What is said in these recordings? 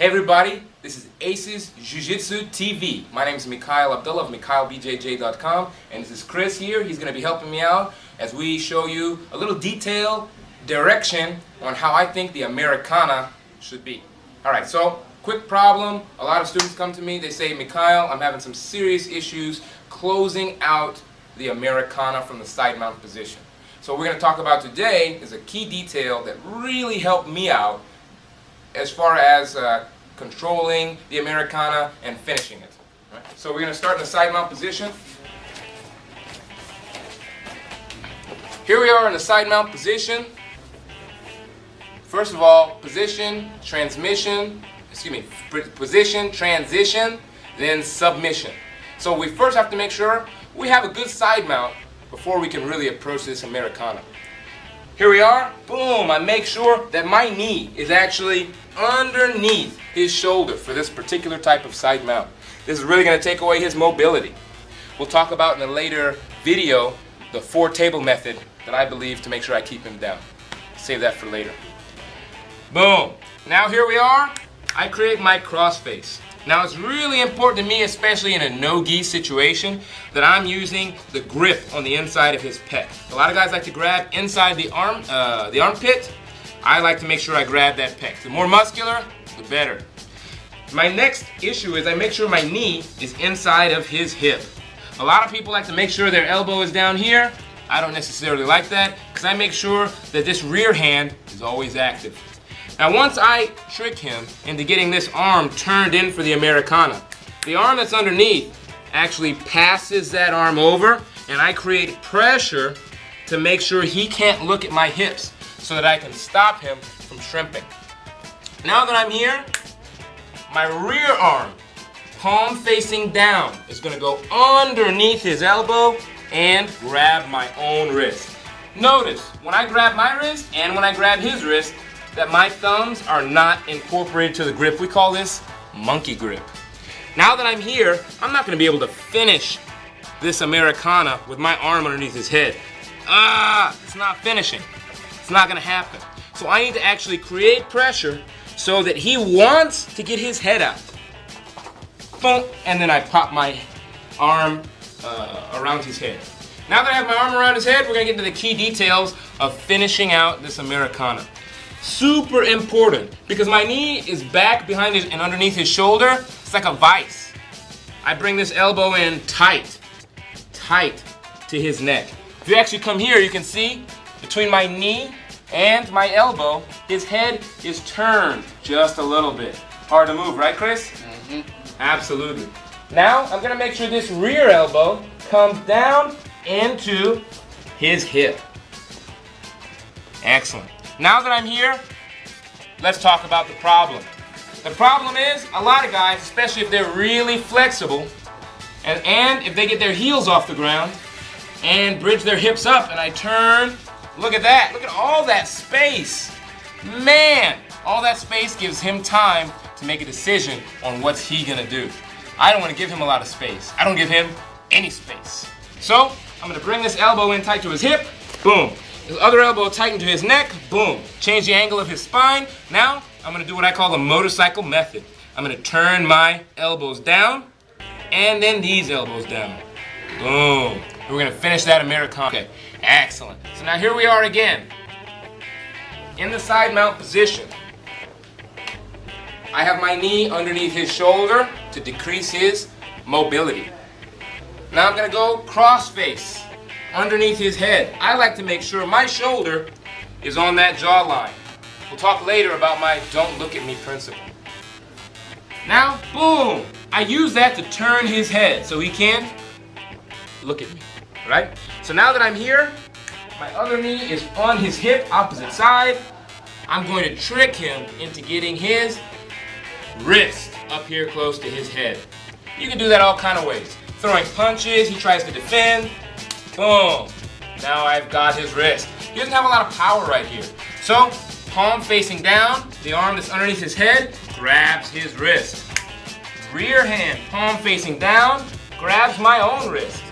Hey everybody, this is Aces Jiu Jitsu TV. My name is Mikhail Abdullah of MikhailBJJ.com, and this is Chris here. He's going to be helping me out as we show you a little detailed direction on how I think the Americana should be. Alright, so quick problem. A lot of students come to me, they say, Mikhail, I'm having some serious issues closing out the Americana from the side mount position. So what we're going to talk about today is a key detail that really helped me out as far as controlling the Americana and finishing it. Right? So we're going to start in the side mount position. Here we are in the side mount position. First of all, position, transition, then submission. So we first have to make sure we have a good side mount before we can really approach this Americana. Here we are, boom, I make sure that my knee is actually underneath his shoulder for this particular type of side mount. This is really going to take away his mobility. We'll talk about in a later video the 4 table method that I believe to make sure I keep him down. Save that for later. Boom. Now here we are, I create my cross face. Now it's really important to me, especially in a no-gi situation, that I'm using the grip on the inside of his pec. A lot of guys like to grab inside the armpit. I like to make sure I grab that pec. The more muscular, the better. My next issue is I make sure my knee is inside of his hip. A lot of people like to make sure their elbow is down here. I don't necessarily like that because I make sure that this rear hand is always active. Now once I trick him into getting this arm turned in for the Americana, the arm that's underneath actually passes that arm over, and I create pressure to make sure he can't look at my hips so that I can stop him from shrimping. Now that I'm here, my rear arm, palm facing down, is going to go underneath his elbow and grab my own wrist. Notice, when I grab my wrist and when I grab his wrist, that my thumbs are not incorporated to the grip. We call this monkey grip. Now that I'm here, I'm not going to be able to finish this Americana with my arm underneath his head. It's not finishing. It's not going to happen. So I need to actually create pressure so that he wants to get his head out. Boom, and then I pop my arm around his head. Now that I have my arm around his head, we're going to get into the key details of finishing out this Americana. Super important, because my knee is back behind his and underneath his shoulder. It's like a vice. I bring this elbow in tight to his neck. If you actually come here, you can see between my knee and my elbow, his head is turned just a little bit. Hard to move, right, Chris? Mm-hmm. Absolutely. Now, I'm going to make sure this rear elbow comes down into his hip. Excellent. Now that I'm here, let's talk about the problem. The problem is, a lot of guys, especially if they're really flexible, and if they get their heels off the ground, and bridge their hips up, and I turn, look at that, look at all that space. Man, all that space gives him time to make a decision on what's he gonna do. I don't wanna give him a lot of space. I don't give him any space. So, I'm gonna bring this elbow in tight to his hip, boom. His other elbow tightened to his neck, boom. Change the angle of his spine. Now, I'm going to do what I call the motorcycle method. I'm going to turn my elbows down, and then these elbows down. Boom. We're going to finish that Americana. Okay, excellent. So now here we are again. In the side mount position. I have my knee underneath his shoulder to decrease his mobility. Now I'm going to go cross face. Underneath his head. I like to make sure my shoulder is on that jawline. We'll talk later about my don't look at me principle. Now, boom! I use that to turn his head so he can't look at me, right? So now that I'm here, my other knee is on his hip, opposite side. I'm going to trick him into getting his wrist up here close to his head. You can do that all kind of ways. Throwing punches, he tries to defend. Boom. Now I've got his wrist. He doesn't have a lot of power right here. So, palm facing down, the arm that's underneath his head grabs his wrist. Rear hand, palm facing down, grabs my own wrist.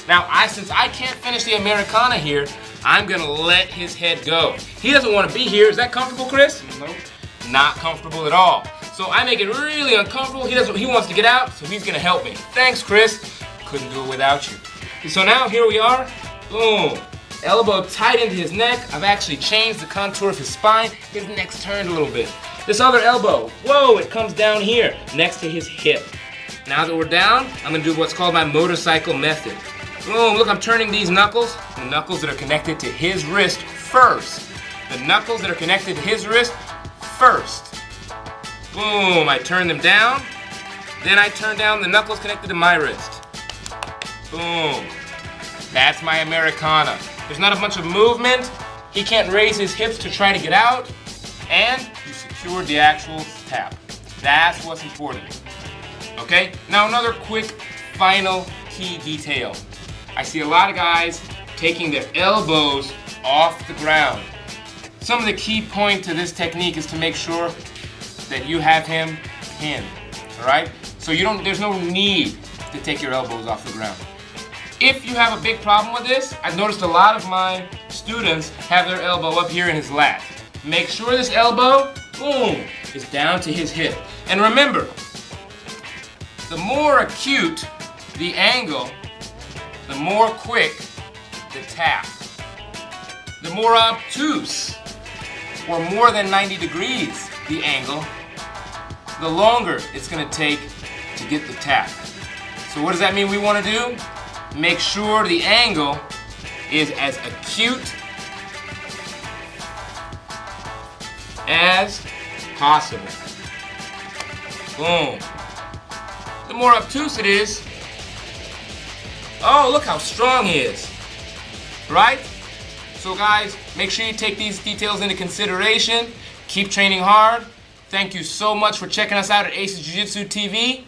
Now, since I can't finish the Americana here, I'm going to let his head go. He doesn't want to be here. Is that comfortable, Chris? Nope. Not comfortable at all. So I make it really uncomfortable. He wants to get out, so he's gonna help me. Thanks, Chris. Couldn't do it without you. So now here we are. Boom. Elbow tight into his neck. I've actually changed the contour of his spine. His neck's turned a little bit. This other elbow, whoa, it comes down here next to his hip. Now that we're down, I'm gonna do what's called my motorcycle method. Boom, look, I'm turning these knuckles, the knuckles that are connected to his wrist first. The knuckles that are connected to his wrist first. Boom, I turn them down. Then I turn down the knuckles connected to my wrist. Boom. That's my Americana. There's not a bunch of movement. He can't raise his hips to try to get out. And you secured the actual tap. That's what's important. Okay? Now another quick final key detail. I see a lot of guys taking their elbows off the ground. Some of the key point to this technique is to make sure that you have him pinned. Alright? So there's no need to take your elbows off the ground. If you have a big problem with this, I've noticed a lot of my students have their elbow up here in his lat. Make sure this elbow, boom, is down to his hip. And remember, the more acute the angle, the more quick the tap. The more obtuse, or more than 90 degrees the angle, the longer it's going to take to get the tap. So what does that mean we want to do? Make sure the angle is as acute as possible. Boom. The more obtuse it is, oh, look how strong he is. Right? So guys, make sure you take these details into consideration. Keep training hard. Thank you so much for checking us out at Aces Jiu-Jitsu TV.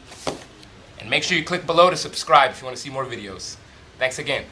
And make sure you click below to subscribe if you want to see more videos. Thanks again.